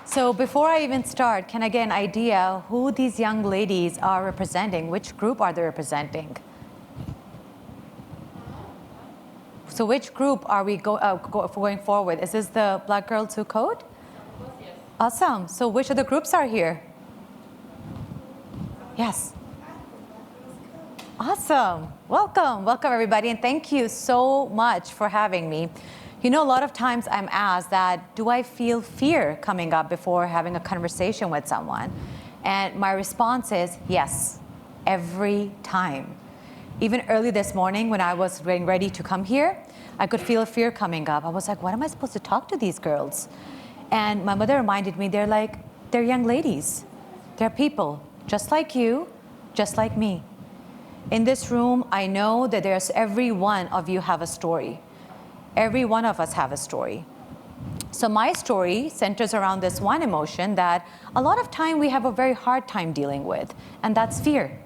So before I even start, can I get an idea who these young ladies are representing? Which group are they representing? So which group are we going forward? Is this the Black Girls Who Code? Yes. Awesome. So which of the groups are here? Yes. Awesome. Welcome. Welcome, everybody. And thank you so much for having me. You know, a lot of times I'm asked that, do I feel fear coming up before having a conversation with someone? And my response is yes, every time. Even early this morning when I was getting ready to come here, I could feel fear coming up. I was like, what am I supposed to talk to these girls? And my mother reminded me, they're young ladies. They're people, just like you, just like me. In this room, I know that every one of you have a story. Every one of us have a story. So my story centers around this one emotion that a lot of time we have a very hard time dealing with, and that's fear.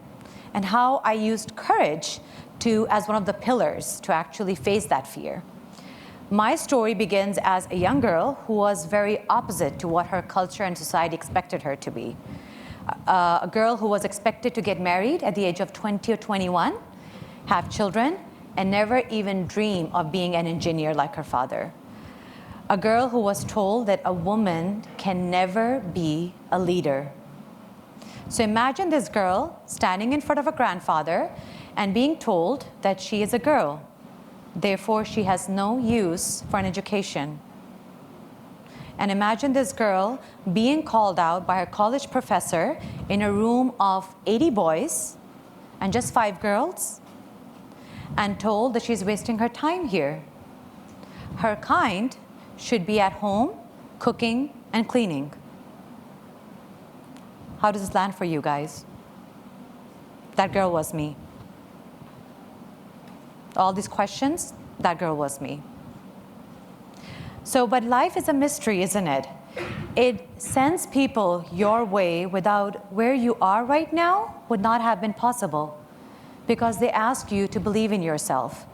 And how I used courage as one of the pillars to actually face that fear. My story begins as a young girl who was very opposite to what her culture and society expected her to be. A girl who was expected to get married at the age of 20 or 21, have children, and never even dream of being an engineer like her father. A girl who was told that a woman can never be a leader. So imagine this girl standing in front of her grandfather and being told that she is a girl. Therefore, she has no use for an education. And imagine this girl being called out by her college professor in a room of 80 boys and just 5 girls, and told that she's wasting her time here. Her kind should be at home, cooking and cleaning. How does this land for you guys? That girl was me. All these questions, that girl was me. So, but life is a mystery, isn't it? It sends people your way without where you are right now would not have been possible, because they ask you to believe in yourself.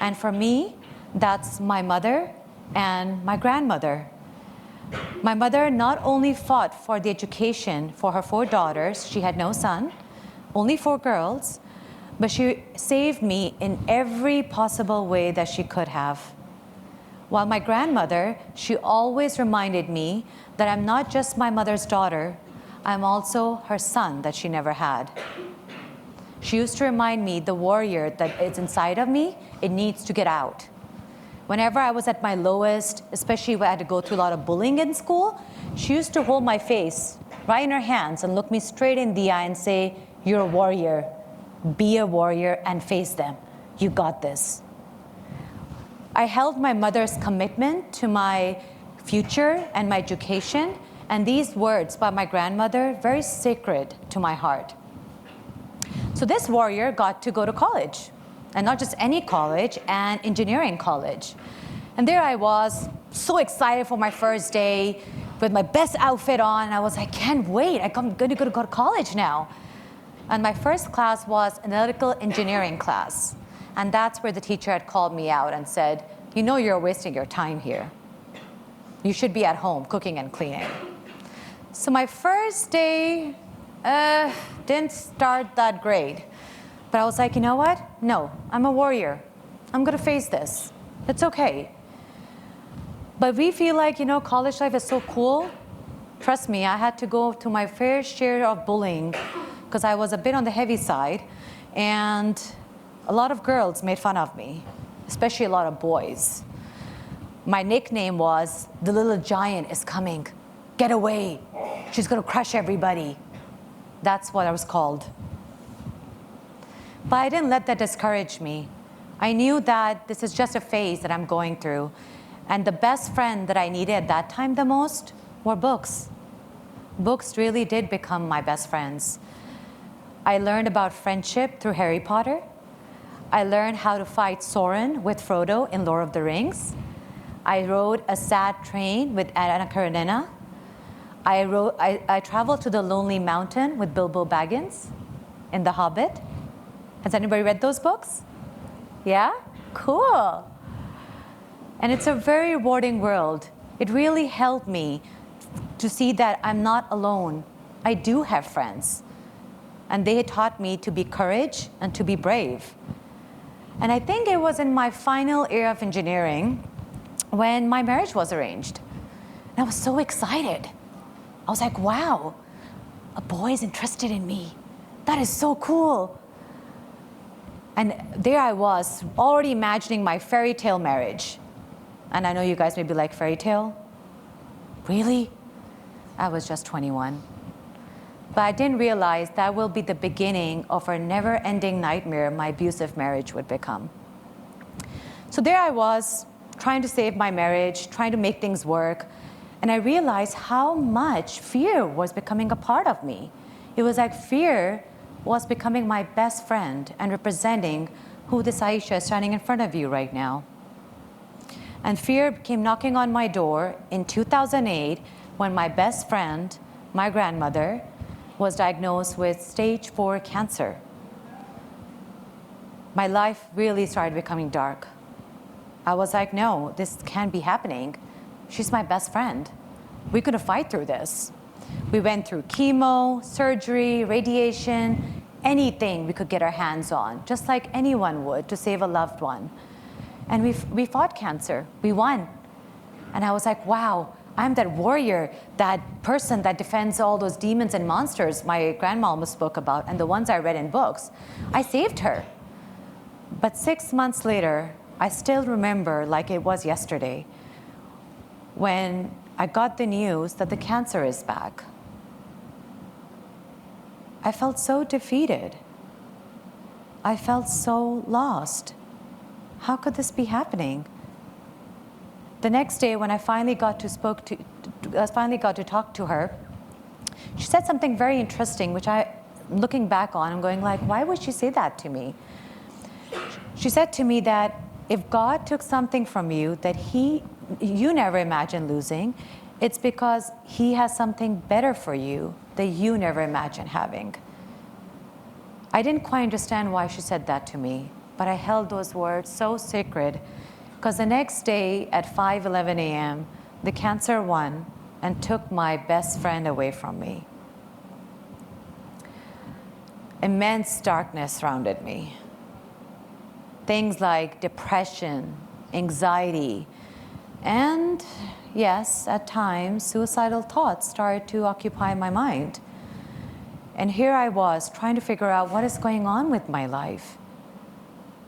And for me, that's my mother and my grandmother. My mother not only fought for the education for her 4 daughters, she had no son, only 4 girls, but she saved me in every possible way that she could have. While my grandmother, she always reminded me that I'm not just my mother's daughter, I'm also her son that she never had. She used to remind me the warrior that is inside of me, it needs to get out. Whenever I was at my lowest, especially when I had to go through a lot of bullying in school, she used to hold my face right in her hands and look me straight in the eye and say, you're a warrior. Be a warrior and face them. You got this. I held my mother's commitment to my future and my education, and these words by my grandmother, very sacred to my heart. So this warrior got to go to college, and not just any college, an engineering college. And there I was, so excited for my first day, with my best outfit on. I was like, I can't wait, I'm going to go to college now. And my first class was an analytical engineering class. And that's where the teacher had called me out and said, you know you're wasting your time here. You should be at home cooking and cleaning. So my first day didn't start that great. But I was like, you know what? No, I'm a warrior. I'm going to face this. It's okay. But we feel like, college life is so cool. Trust me, I had to go to my fair share of bullying because I was a bit on the heavy side. And a lot of girls made fun of me, especially a lot of boys. My nickname was, the little giant is coming. Get away. She's going to crush everybody. That's what I was called. But I didn't let that discourage me. I knew that this is just a phase that I'm going through. And the best friend that I needed at that time the most were books. Books really did become my best friends. I learned about friendship through Harry Potter. I learned how to fight Sauron with Frodo in Lord of the Rings. I rode a sad train with Anna Karenina. I traveled to the Lonely Mountain with Bilbo Baggins in The Hobbit. Has anybody read those books? Yeah? Cool. And it's a very rewarding world. It really helped me to see that I'm not alone. I do have friends. And they taught me to be courage and to be brave. And I think it was in my final year of engineering when my marriage was arranged. And I was so excited. I was like, wow, a boy is interested in me. That is so cool. And there I was, already imagining my fairy tale marriage. And I know you guys may be like, fairy tale? Really? I was just 21. But I didn't realize that will be the beginning of a never-ending nightmare my abusive marriage would become. So there I was, trying to save my marriage, trying to make things work. And I realized how much fear was becoming a part of me. It was like fear was becoming my best friend and representing who this Ayesha is standing in front of you right now. And fear came knocking on my door in 2008 when my best friend, my grandmother, was diagnosed with stage 4 cancer. My life really started becoming dark. I was like, no, this can't be happening. She's my best friend. We couldn't fight through this. We went through chemo, surgery, radiation, anything we could get our hands on, just like anyone would to save a loved one. And we fought cancer. We won. And I was like, wow, I'm that warrior, that person that defends all those demons and monsters my grandma almost spoke about and the ones I read in books. I saved her. But 6 months later, I still remember like it was yesterday when I got the news that the cancer is back. I felt so defeated. I felt so lost. How could this be happening? The next day, when I finally got to talk to her, she said something very interesting, which looking back on, I'm going like, why would she say that to me? She said to me that if God took something from you that you never imagined losing, it's because He has something better for you that you never imagined having. I didn't quite understand why she said that to me, but I held those words so sacred, because the next day at 5:11 a.m., the cancer won and took my best friend away from me. Immense darkness surrounded me. Things like depression, anxiety, and yes, at times, suicidal thoughts started to occupy my mind. And here I was trying to figure out what is going on with my life.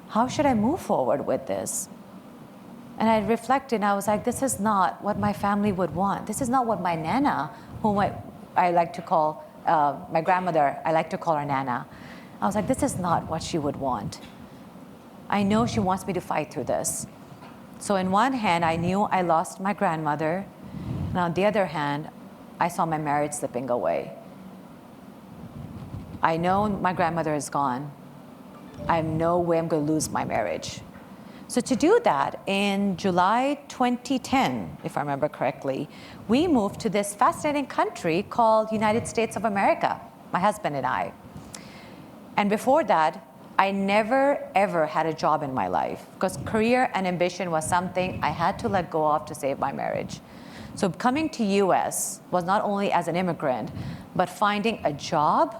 How should I move forward with this? And I reflected and I was like, this is not what my family would want. This is not what my Nana, whom I like to call, my grandmother, I like to call her Nana. I was like, this is not what she would want. I know she wants me to fight through this. So in one hand, I knew I lost my grandmother. And on the other hand, I saw my marriage slipping away. I know my grandmother is gone. I have no way I'm going to lose my marriage. So to do that, in July 2010, if I remember correctly, we moved to this fascinating country called United States of America, my husband and I. And before that, I never, ever had a job in my life because career and ambition was something I had to let go of to save my marriage. So coming to US was not only as an immigrant, but finding a job,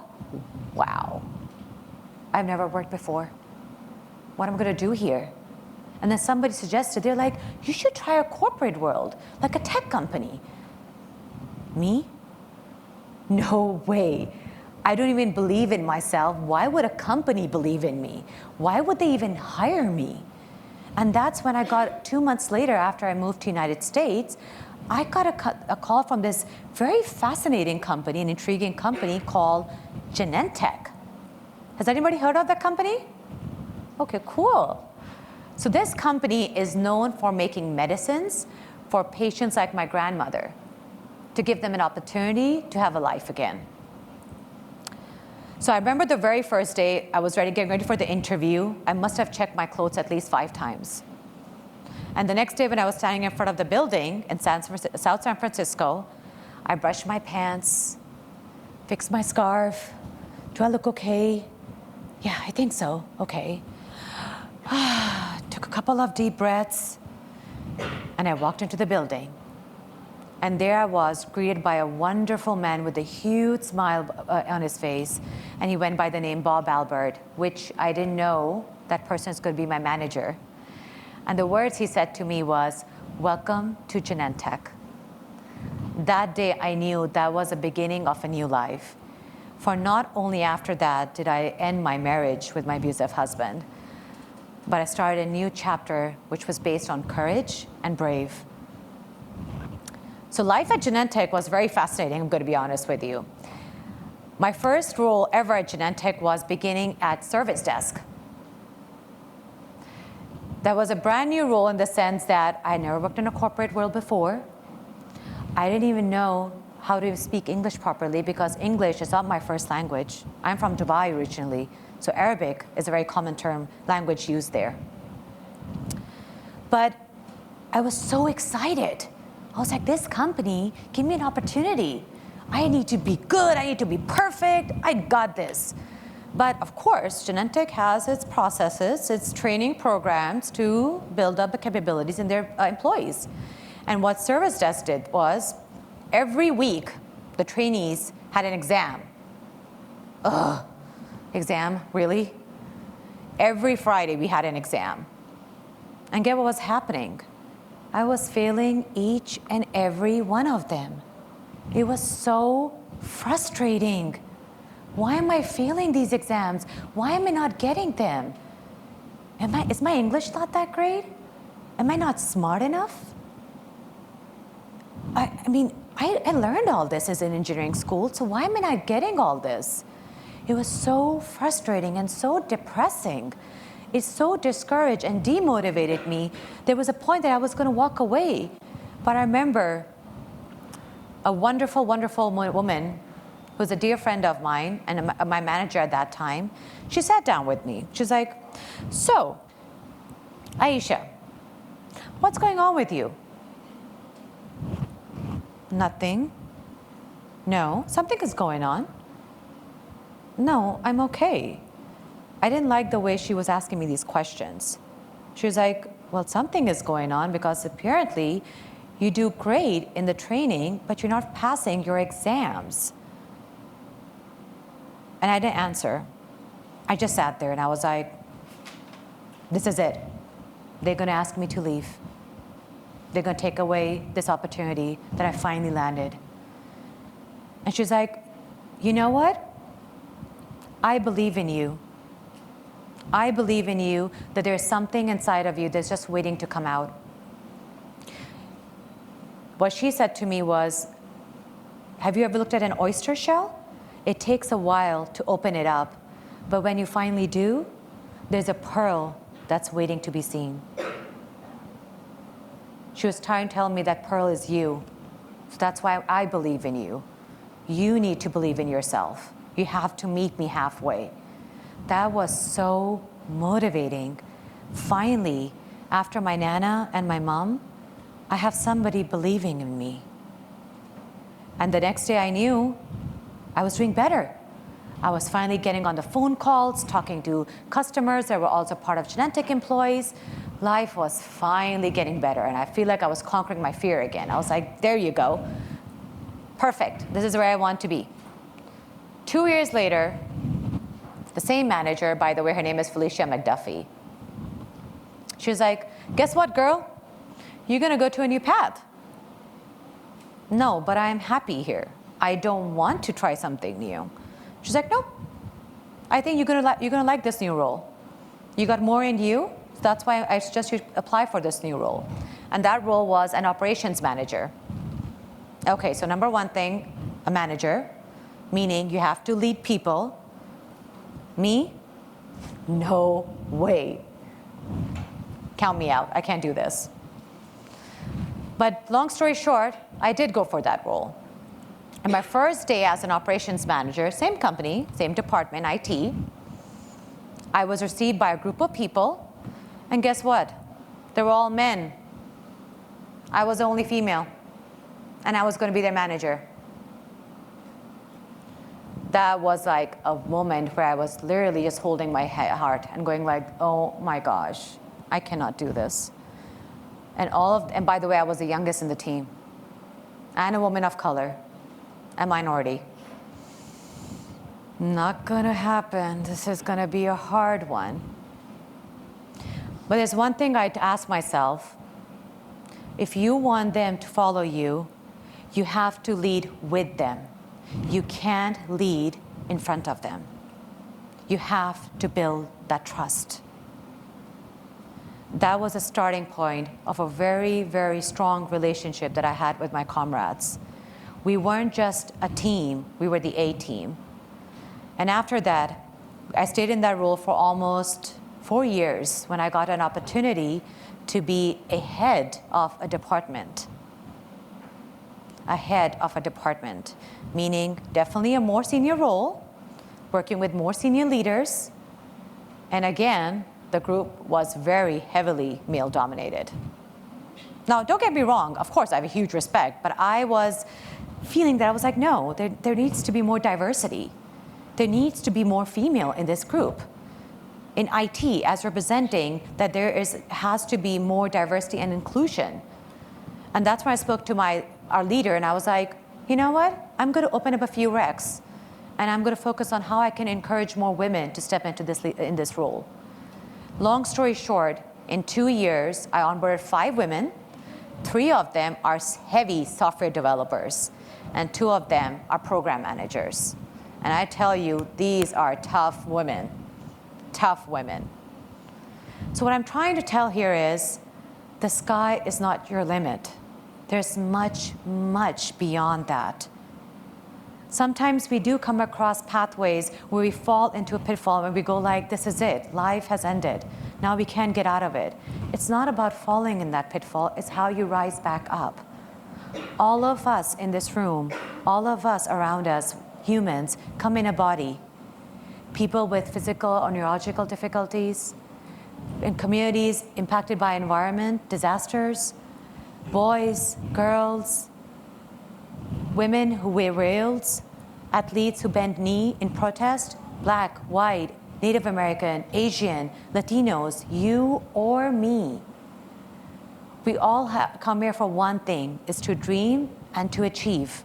wow. I've never worked before. What am I going to do here? And then somebody suggested, they're like, you should try a corporate world, like a tech company. Me? No way. I don't even believe in myself. Why would a company believe in me? Why would they even hire me? And that's when I got, 2 months later after I moved to United States, I got a call from this very fascinating company, an intriguing company called Genentech. Has anybody heard of that company? Okay, cool. So this company is known for making medicines for patients like my grandmother to give them an opportunity to have a life again. So I remember the very first day I was getting ready for the interview. I must have checked my clothes at least 5 times. And the next day when I was standing in front of the building in South San Francisco, I brushed my pants, fixed my scarf. Do I look okay? Yeah, I think so. Okay. Took a couple of deep breaths, and I walked into the building. And there I was, greeted by a wonderful man with a huge smile on his face. And he went by the name Bob Albert, which I didn't know that person is going to be my manager. And the words he said to me was, "Welcome to Genentech." That day I knew that was the beginning of a new life. For not only after that did I end my marriage with my abusive husband, but I started a new chapter which was based on courage and brave. So life at Genentech was very fascinating, I'm going to be honest with you. My first role ever at Genentech was beginning at service desk. That was a brand new role in the sense that I had never worked in a corporate world before. I didn't even know how to speak English properly because English is not my first language. I'm from Dubai originally, so Arabic is a very common language used there. But I was so excited. I was like, this company, give me an opportunity. I need to be good, I need to be perfect, I got this. But of course, Genentech has its processes, its training programs to build up the capabilities in their employees. And what Service Desk did was, every week, the trainees had an exam. Ugh, exam, really? Every Friday, we had an exam. And get what was happening? I was failing each and every one of them. It was so frustrating. Why am I failing these exams? Why am I not getting them? Is my English not that great? Am I not smart enough? I learned all this as an engineering school, so why am I not getting all this? It was so frustrating and so depressing. It so discouraged and demotivated me. There was a point that I was going to walk away. But I remember a wonderful, wonderful woman who was a dear friend of mine and my manager at that time. She sat down with me. She's like, "So, Ayesha, what's going on with you?" "Nothing." "No, something is going on." "No, I'm okay." I didn't like the way she was asking me these questions. She was like, "Well, something is going on because apparently you do great in the training, but you're not passing your exams." And I didn't answer. I just sat there and I was like, this is it. They're going to ask me to leave. They're going to take away this opportunity that I finally landed. And she's like, "You know what? I believe in you. I believe in you that there's something inside of you that's just waiting to come out." What she said to me was, "Have you ever looked at an oyster shell? It takes a while to open it up, but when you finally do, there's a pearl that's waiting to be seen." She was trying to tell me that pearl is you. So that's why I believe in you. You need to believe in yourself. You have to meet me halfway. That was so motivating. Finally, after my Nana and my mom, I have somebody believing in me. And the next day I knew I was doing better. I was finally getting on the phone calls, talking to customers that were also part of Genentech employees. Life was finally getting better, and I feel like I was conquering my fear again. I was like, there you go. Perfect. This is where I want to be. 2 years later, the same manager, by the way, her name is Felicia McDuffie. She was like, "Guess what, girl? You're going to go to a new path." "No, but I'm happy here. I don't want to try something new." She's like, "Nope. I think you're going to like this new role. You got more in you. So that's why I suggest you apply for this new role." And that role was an operations manager. Okay, so number one thing, a manager, meaning you have to lead people. Me? No way. Count me out. I can't do this. But long story short, I did go for that role. And my first day as an operations manager, same company, same department, IT, I was received by a group of people. And guess what? They were all men. I was the only female. And I was going to be their manager. That was like a moment where I was literally just holding my heart and going like, oh my gosh, I cannot do this. And by the way, I was the youngest in the team. and a woman of color, a minority. Not gonna happen. This is gonna be a hard one. But there's one thing I'd ask myself. If you want them to follow you, you have to lead with them. You can't lead in front of them. You have to build that trust. That was a starting point of a very, very strong relationship that I had with my comrades. We weren't just a team, we were the A team. And after that, I stayed in that role for almost 4 years when I got an opportunity to be a head of a department. A head of a department, meaning definitely a more senior role, working with more senior leaders. And again, the group was very heavily male-dominated. Now, don't get me wrong, of course I have a huge respect, but I was feeling that I was like, no, there needs to be more diversity. There needs to be more female in this group. In IT, as representing that has to be more diversity and inclusion. And that's when I spoke to our leader, and I was like, you know what? I'm going to open up a few recs, and I'm going to focus on how I can encourage more women to step into this role. Long story short, in 2 years, I onboarded 5 women. 3 of them are heavy software developers, and 2 of them are program managers. And I tell you, these are tough women. Tough women. So what I'm trying to tell here is, the sky is not your limit. There's much, much beyond that. Sometimes we do come across pathways where we fall into a pitfall and we go like, this is it, life has ended. Now we can't get out of it. It's not about falling in that pitfall, it's how you rise back up. All of us in this room, all of us around us, humans, come in a body. People with physical or neurological difficulties, in communities impacted by environment, disasters, boys, girls, women who wear veils, athletes who bend knee in protest, black, white, Native American, Asian, Latinos, you or me. We all come here for one thing, is to dream and to achieve.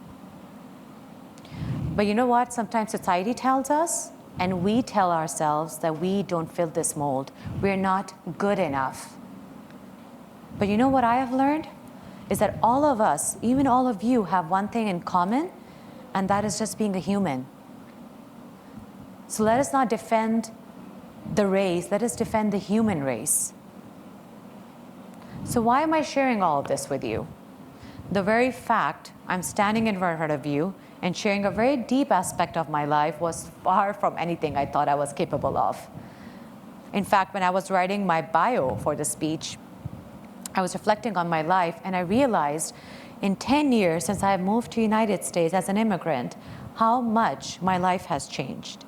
But you know what? Sometimes society tells us, and we tell ourselves that we don't fit this mold. We're not good enough. But you know what I have learned? Is that all of us, even all of you, have one thing in common, and that is just being a human. So let us not defend the race, let us defend the human race. So why am I sharing all of this with you? The very fact I'm standing in front of you and sharing a very deep aspect of my life was far from anything I thought I was capable of. In fact, when I was writing my bio for the speech, I was reflecting on my life, and I realized in 10 years since I have moved to the United States as an immigrant, how much my life has changed.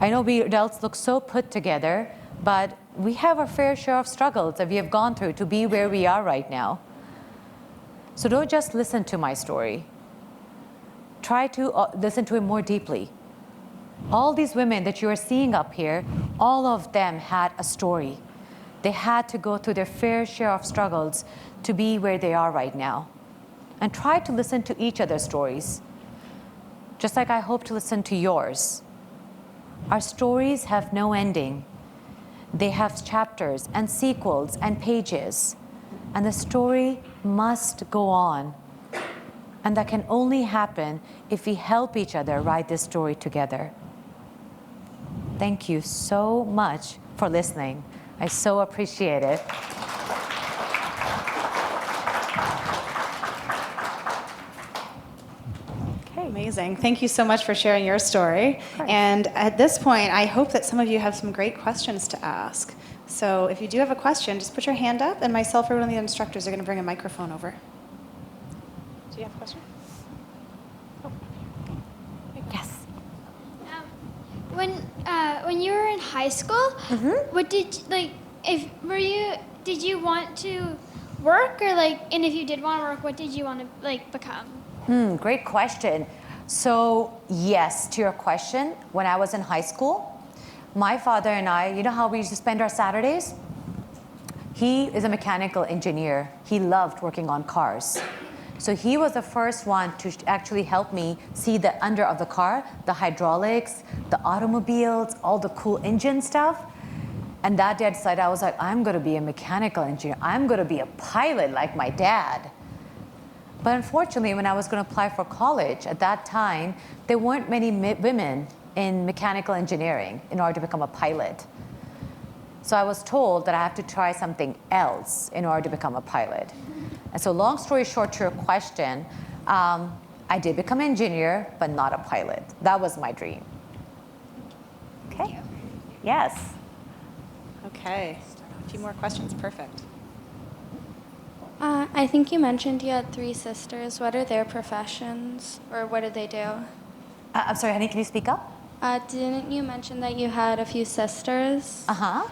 I know we adults look so put together, but we have our fair share of struggles that we have gone through to be where we are right now. So don't just listen to my story. Try to listen to it more deeply. All these women that you are seeing up here, all of them had a story. They had to go through their fair share of struggles to be where they are right now. And try to listen to each other's stories, just like I hope to listen to yours. Our stories have no ending. They have chapters and sequels and pages. And the story must go on. And that can only happen if we help each other write this story together. Thank you so much for listening. I so appreciate it. Okay, amazing. Thank you so much for sharing your story. And at this point, I hope that some of you have some great questions to ask. So if you do have a question, just put your hand up, and myself or one of the instructors are going to bring a microphone over. Do you have a question? Oh. Yes. When you were in high school, what did did you want to work, or and if you did want to work, what did you want to become? Great question. So yes, to your question, when I was in high school, my father and I, you know how we used to spend our Saturdays? He is a mechanical engineer. He loved working on cars. So he was the first one to actually help me see the under of the car, the hydraulics, the automobiles, all the cool engine stuff. And that day I decided, I was like, I'm going to be a mechanical engineer. I'm going to be a pilot like my dad. But unfortunately, when I was going to apply for college, at that time, there weren't many women in mechanical engineering in order to become a pilot. So I was told that I have to try something else in order to become a pilot. And so long story short to your question, I did become an engineer, but not a pilot. That was my dream. Okay? Yes. Okay. A few more questions. Perfect. I think you mentioned you had 3 sisters. What are their professions, or what do they do? I'm sorry, honey, can you speak up? Didn't you mention that you had a few sisters? Uh-huh.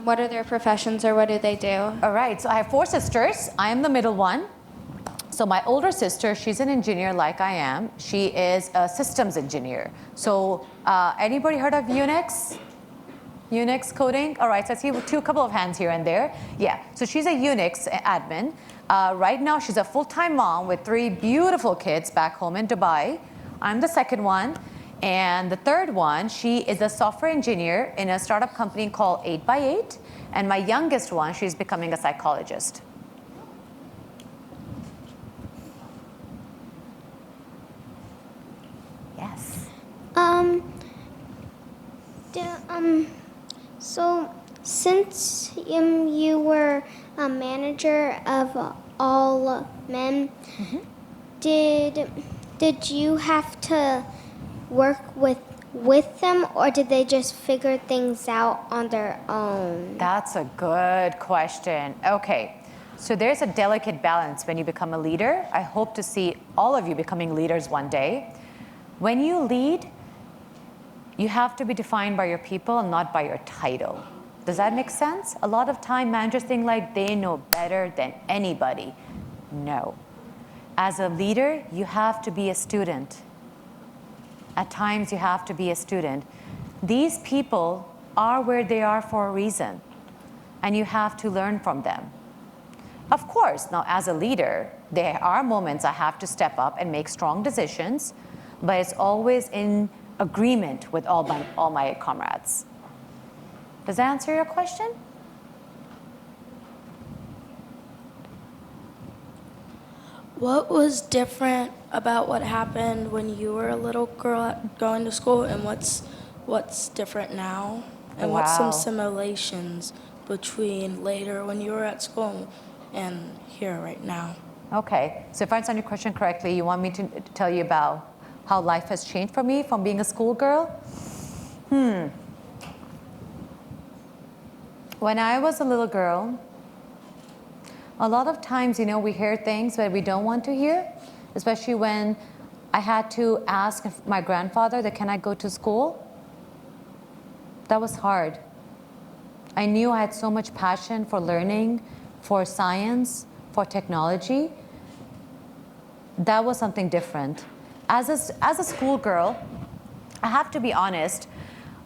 What are their professions, or what do they do? All right, so I have 4 sisters. I am the middle one. So my older sister, she's an engineer like I am. She is a systems engineer. So anybody heard of Unix? Unix coding? All right, so I see a couple of hands here and there. Yeah, so she's a Unix admin. Right now, she's a full-time mom with 3 beautiful kids back home in Dubai. I'm the second one. And the third one, she is a software engineer in a startup company called 8x8. And my youngest one, she's becoming a psychologist. Yes. So since you were a manager of all men, did you have to work with them, or did they just figure things out on their own? That's a good question. Okay, so there's a delicate balance when you become a leader. I hope to see all of you becoming leaders one day. When you lead, you have to be defined by your people and not by your title. Does that make sense? A lot of time managers think like they know better than anybody. No. As a leader, you have to be a student. At times, you have to be a student. These people are where they are for a reason, and you have to learn from them. Of course, now as a leader, there are moments I have to step up and make strong decisions, but it's always in agreement with all my comrades. Does that answer your question? What was different about what happened when you were a little girl going to school, and what's different now? And what's some similarities between later when you were at school and here right now? Okay, so if I understand your question correctly, you want me to tell you about how life has changed for me from being a schoolgirl? When I was a little girl, a lot of times, we hear things that we don't want to hear, especially when I had to ask my grandfather that can I go to school? That was hard. I knew I had so much passion for learning, for science, for technology. That was something different. As a schoolgirl, I have to be honest,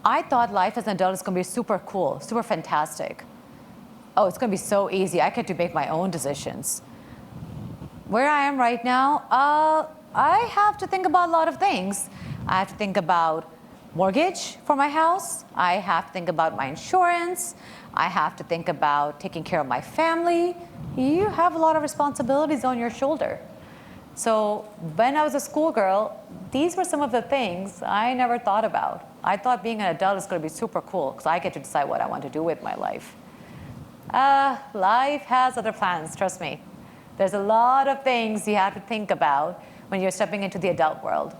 I thought life as an adult is going to be super cool, super fantastic. Oh, it's going to be so easy. I get to make my own decisions. Where I am right now, I have to think about a lot of things. I have to think about mortgage for my house. I have to think about my insurance. I have to think about taking care of my family. You have a lot of responsibilities on your shoulder. So when I was a schoolgirl, these were some of the things I never thought about. I thought being an adult is going to be super cool because I get to decide what I want to do with my life. Life has other plans, trust me. There's a lot of things you have to think about when you're stepping into the adult world.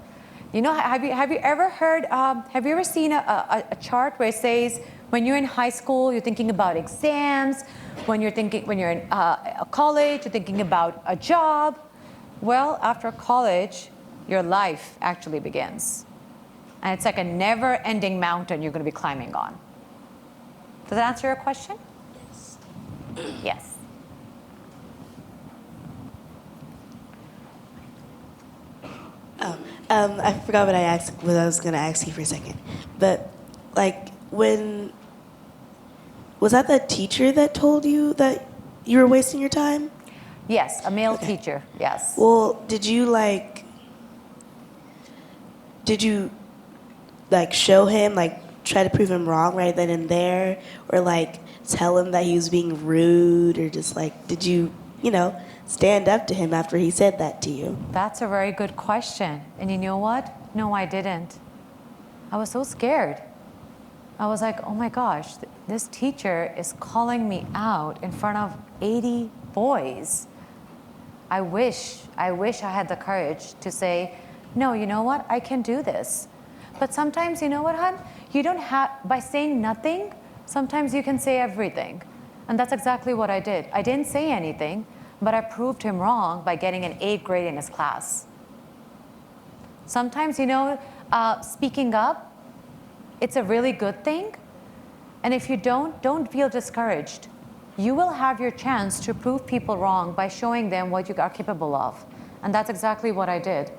Have you ever heard, have you ever seen a chart where it says when you're in high school, you're thinking about exams, when you're in college, you're thinking about a job? Well, after college, your life actually begins. And it's like a never-ending mountain you're going to be climbing on. Does that answer your question? Yes. I forgot what I was going to ask you for a second. But, was that the teacher that told you that you were wasting your time? Yes, a male teacher, yes. Well, did you show him, try to prove him wrong right then and there, or tell him that he was being rude, or just did you, stand up to him after he said that to you? That's a very good question. And you know what? No, I didn't. I was so scared. I was like, oh my gosh, this teacher is calling me out in front of 80 boys. I wish I had the courage to say, no, you know what? I can do this. But sometimes, you know what, hon? You don't have, by saying nothing, sometimes you can say everything. And that's exactly what I did. I didn't say anything, but I proved him wrong by getting an 8th grade in his class. Sometimes, speaking up, it's a really good thing. And if you don't feel discouraged. You will have your chance to prove people wrong by showing them what you are capable of. And that's exactly what I did.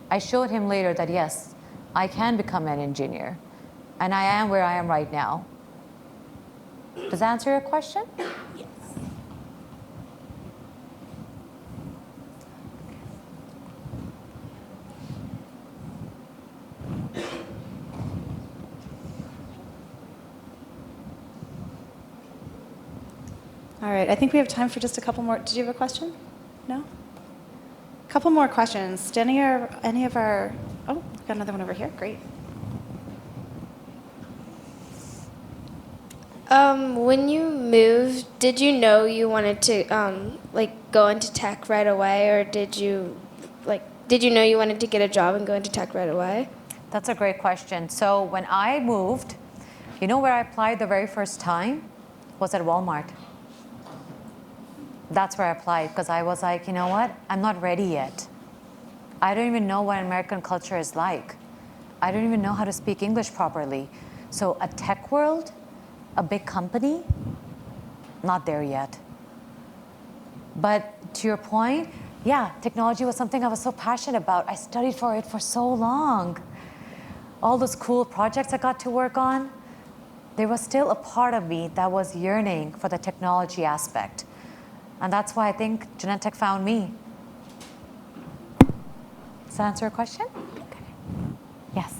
I showed him later that yes, I can become an engineer. And I am where I am right now. Does that answer your question? Yes. All right, I think we have time for just a couple more. Did you have a question? No? A couple more questions. Did any of our, oh, we've got another one over here. Great. When you moved, did you know you wanted to go into tech right away, or did you know you wanted to get a job and go into tech right away? That's a great question. So when I moved, you know where I applied the very first time? Was at Walmart. That's where I applied, because I was like, you know what? I'm not ready yet. I don't even know what American culture is like. I don't even know how to speak English properly. So a tech world, a big company, not there yet. But to your point, yeah, technology was something I was so passionate about. I studied for it for so long. All those cool projects I got to work on, there was still a part of me that was yearning for the technology aspect. And that's why I think Genentech found me. Does that answer your question? Okay. Yes.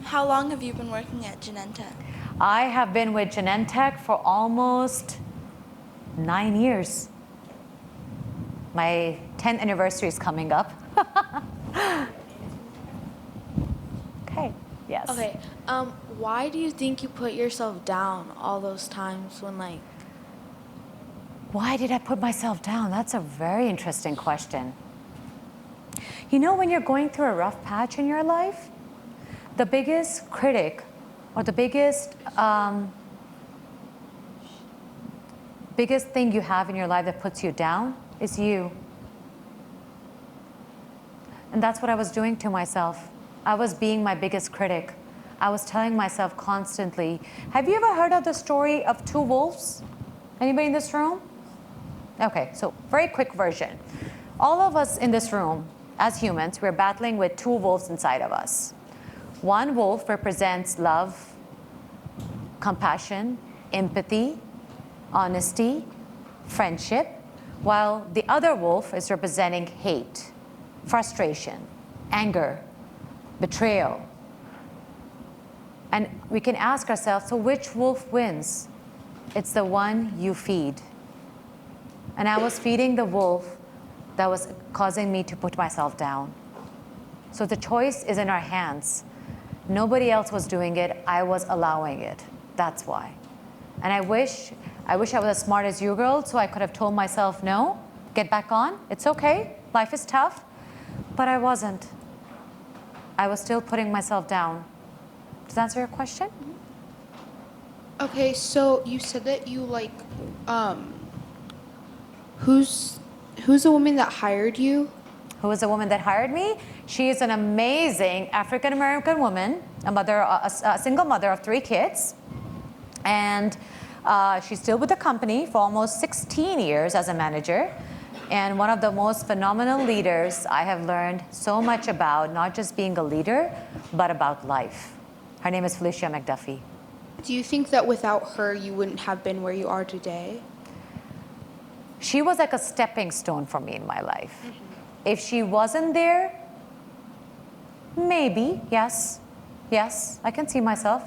How long have you been working at Genentech? I have been with Genentech for almost 9 years. My 10th anniversary is coming up. Okay, yes. Okay, why do you think you put yourself down all those times when Why did I put myself down? That's a very interesting question. You know, when you're going through a rough patch in your life, the biggest critic or the biggest thing you have in your life that puts you down is you. And that's what I was doing to myself. I was being my biggest critic. I was telling myself constantly, have you ever heard of the story of 2 wolves? Anybody in this room? Okay, so very quick version. All of us in this room, as humans, we're battling with 2 wolves inside of us. One wolf represents love, compassion, empathy, honesty, friendship, while the other wolf is representing hate, frustration, anger, betrayal. And we can ask ourselves, so which wolf wins? It's the one you feed. And I was feeding the wolf that was causing me to put myself down. So the choice is in our hands. Nobody else was doing it. I was allowing it. That's why. And I wish I was as smart as you girls, so I could have told myself, no, get back on. It's okay. Life is tough. But I wasn't. I was still putting myself down. Does that answer your question? Okay, so you said that you who's the woman that hired you? Who is the woman that hired me? She is an amazing African-American woman, a single mother of 3 kids. And she's still with the company for almost 16 years as a manager. And one of the most phenomenal leaders I have learned so much about, not just being a leader, but about life. Her name is Felicia McDuffie. Do you think that without her, you wouldn't have been where you are today? She was like a stepping stone for me in my life. If she wasn't there, maybe, yes, I can see myself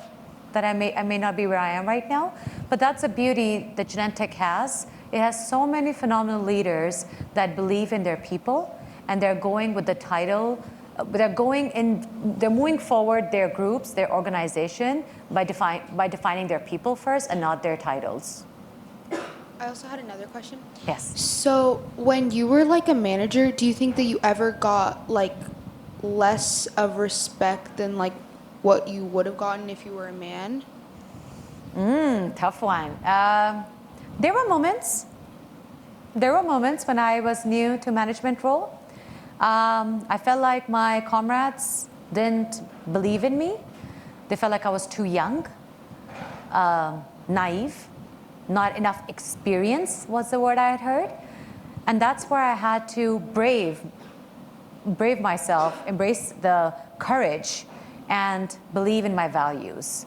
that I may not be where I am right now, but that's the beauty that Genentech has. It has so many phenomenal leaders that believe in their people, and they're going with the title, they're moving forward their groups, their organization by defining their people first and not their titles. I also had another question. Yes. So when you were like a manager, do you think that you ever got like less of respect than like what you would have gotten if you were a man? Tough one. There were moments when I was new to management role. I felt like my comrades didn't believe in me. They felt like I was too young, naive, not enough experience was the word I had heard. And that's where I had to brave myself, embrace the courage, and believe in my values.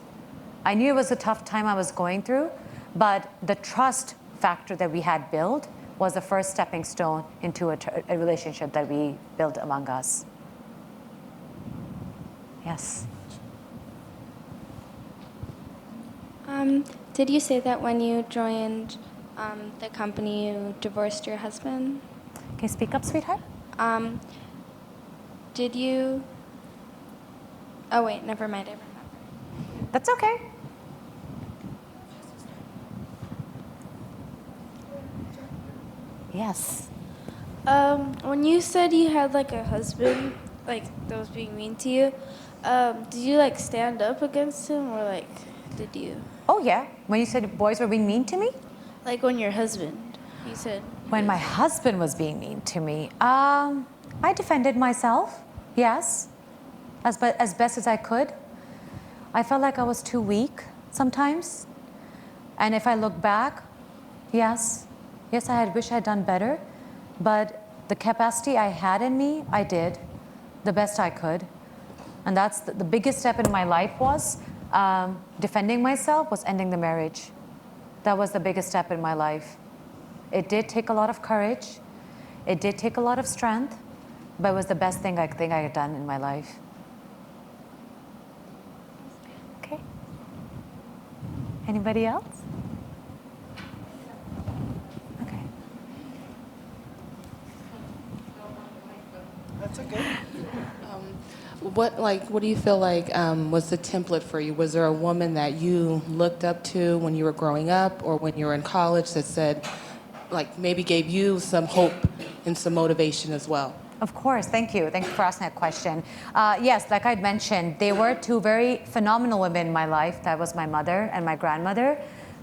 I knew it was a tough time I was going through, but the trust factor that we had built was the first stepping stone into a relationship that we built among us. Yes. Did you say that when you joined the company, you divorced your husband? Can you speak up, sweetheart? Did you? Oh wait, never mind. I remember. That's okay. Yes. When you said you had like a husband, like that was being mean to you, did you like stand up against him or like did you? Oh yeah. When you said boys were being mean to me? Like when your husband, you said. When my husband was being mean to me, I defended myself, yes, as best as I could. I felt like I was too weak sometimes. And if I look back, yes, I wish I had done better. But the capacity I had in me, I did the best I could. And that's the biggest step in my life was defending myself, was ending the marriage. That was the biggest step in my life. It did take a lot of courage. It did take a lot of strength, but it was the best thing I think I had done in my life. Okay. Anybody else? Okay. That's okay. What do you feel like was the template for you? Was there a woman that you looked up to when you were growing up or when you were in college that said, like maybe gave you some hope and some motivation as well? Of course, thank you. Thank you for asking that question. Yes, like I'd mentioned, they were two very phenomenal women in my life. That was my mother and my grandmother.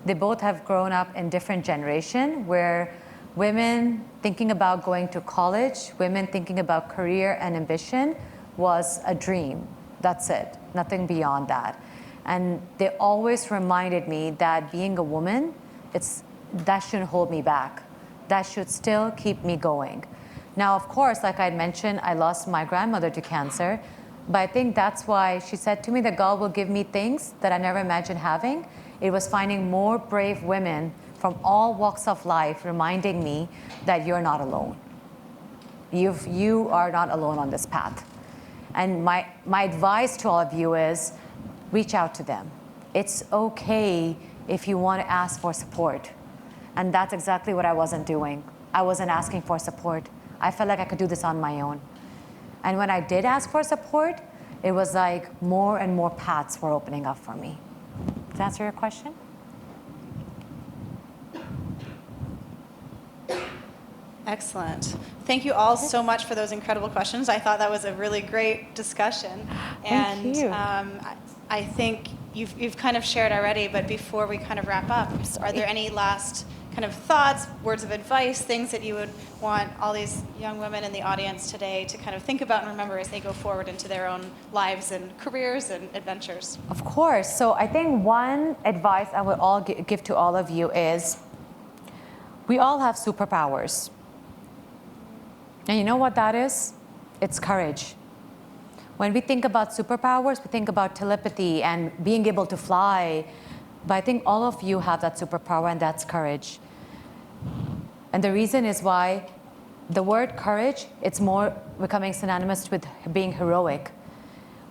They both have grown up in different generation where women thinking about going to college, women thinking about career and ambition was a dream. That's it, nothing beyond that. And they always reminded me that being a woman, that shouldn't hold me back. That should still keep me going. Now, of course, like I mentioned, I lost my grandmother to cancer, but I think that's why she said to me that God will give me things that I never imagined having. It was finding more brave women from all walks of life reminding me that you're not alone. You are not alone on this path. And my advice to all of you is reach out to them. It's okay if you want to ask for support. And that's exactly what I wasn't doing. I wasn't asking for support. I felt like I could do this on my own. And when I did ask for support, it was like more and more paths were opening up for me. Does that answer your question? Excellent. Thank you all so much for those incredible questions. I thought that was a really great discussion. Thank you. I think you've kind of shared already, but before we kind of wrap up, are there any last kind of thoughts, words of advice, things that you would want all these young women in the audience today to kind of think about and remember as they go forward into their own lives and careers and adventures? Of course. So I think one advice I would give to all of you is we all have superpowers. And you know what that is? It's courage. When we think about superpowers, we think about telepathy and being able to fly. But I think all of you have that superpower, and that's courage. And the reason is why the word courage, it's more becoming synonymous with being heroic.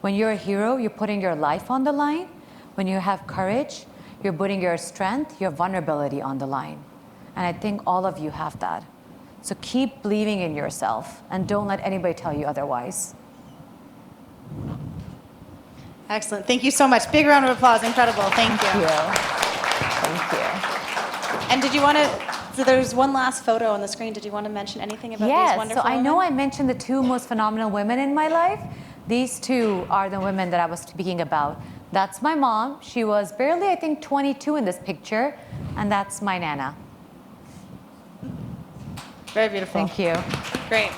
When you're a hero, you're putting your life on the line. When you have courage, you're putting your strength, your vulnerability on the line. And I think all of you have that. So keep believing in yourself and don't let anybody tell you otherwise. Excellent. Thank you so much. Big round of applause. Incredible. Thank you. Thank you. And did you want to, so there's one last photo on the screen. Did you want to mention anything about these wonderful so I know women? I mentioned the two most phenomenal women in my life. These two are the women that I was speaking about. That's my mom. She was barely, I think, 22 in this picture. And that's my Nana. Very beautiful. Thank you. Great.